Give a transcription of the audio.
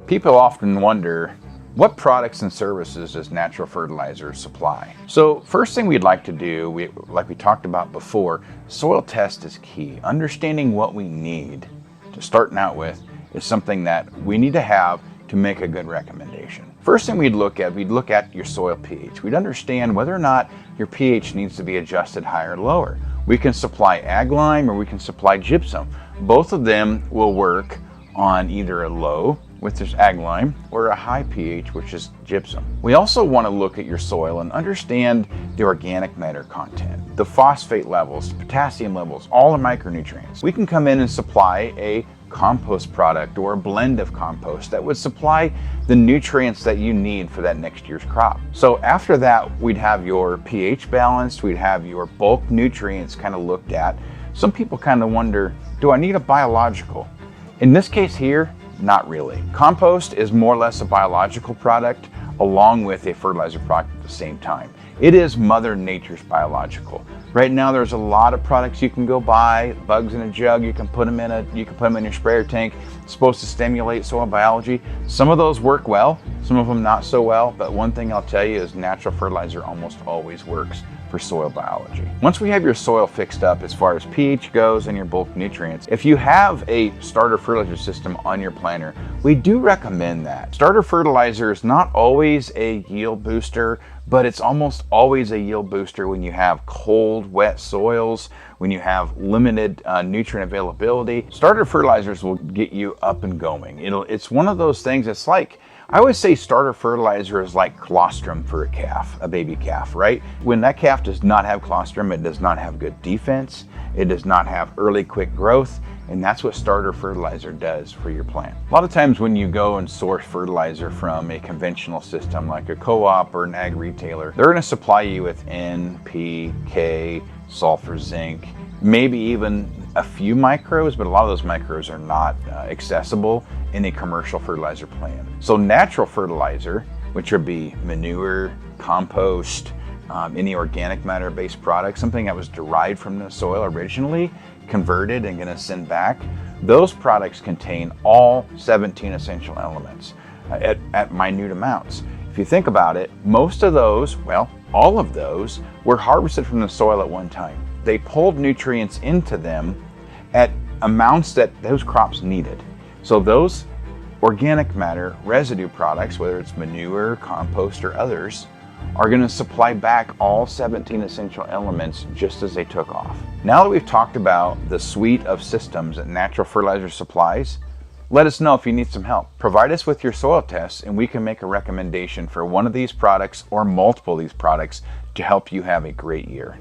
People often wonder, what products and services does Natural Fertilizer supply? So first thing we'd like to do, like we talked about before, soil test is key. Understanding what we need to starting out with is something that we need to have to make a good recommendation. First thing we'd look at your soil pH. We'd understand whether or not your pH needs to be adjusted higher or lower. We can supply ag lime or we can supply gypsum. Both of them will work on either a low, which is ag lime, or a high pH, which is gypsum. We also want to look at your soil and understand the organic matter content, the phosphate levels, potassium levels, all the micronutrients. We can come in and supply a compost product or a blend of compost that would supply the nutrients that you need for that next year's crop. So after that, we'd have your pH balanced, we'd have your bulk nutrients kind of looked at. Some people kind of wonder, do I need a biological? In this case here, not really. Compost is more or less a biological product along with a fertilizer product at the same time. It is Mother Nature's biological. Right now there's a lot of products you can go buy, bugs in a jug, you can put them in your sprayer tank. It's supposed to stimulate soil biology. Some of those work well, some of them not so well, but one thing I'll tell you is Natural Fertilizer almost always works for soil biology. Once we have your soil fixed up as far as pH goes and your bulk nutrients, if you have a starter fertilizer system on your planter, we do recommend that. Starter fertilizer is not always a yield booster, but it's almost always a yield booster when you have cold, wet soils, when you have limited nutrient availability. Starter fertilizers will get you up and going. It's one of those things, it's like, I always say starter fertilizer is like colostrum for a calf, a baby calf, right? When that calf does not have colostrum, it does not have good defense, it does not have early quick growth, and that's what starter fertilizer does for your plant. A lot of times when you go and source fertilizer from a conventional system like a co-op or an ag retailer, they're going to supply you with N, P, K, sulfur, zinc, maybe even a few micros, but a lot of those micros are not accessible in a commercial fertilizer plan. So natural fertilizer, which would be manure, compost, any organic matter based product, something that was derived from the soil originally, converted and going to send back, those products contain all 17 essential elements at minute amounts. If you think about it, most of those, well, all of those were harvested from the soil at one time. They pulled nutrients into them at amounts that those crops needed. So those organic matter residue products, whether it's manure, compost, or others, are going to supply back all 17 essential elements just as they took off. Now that we've talked about the suite of systems that Natural Fertilizer supplies, let us know if you need some help. Provide us with your soil tests and we can make a recommendation for one of these products or multiple of these products to help you have a great year.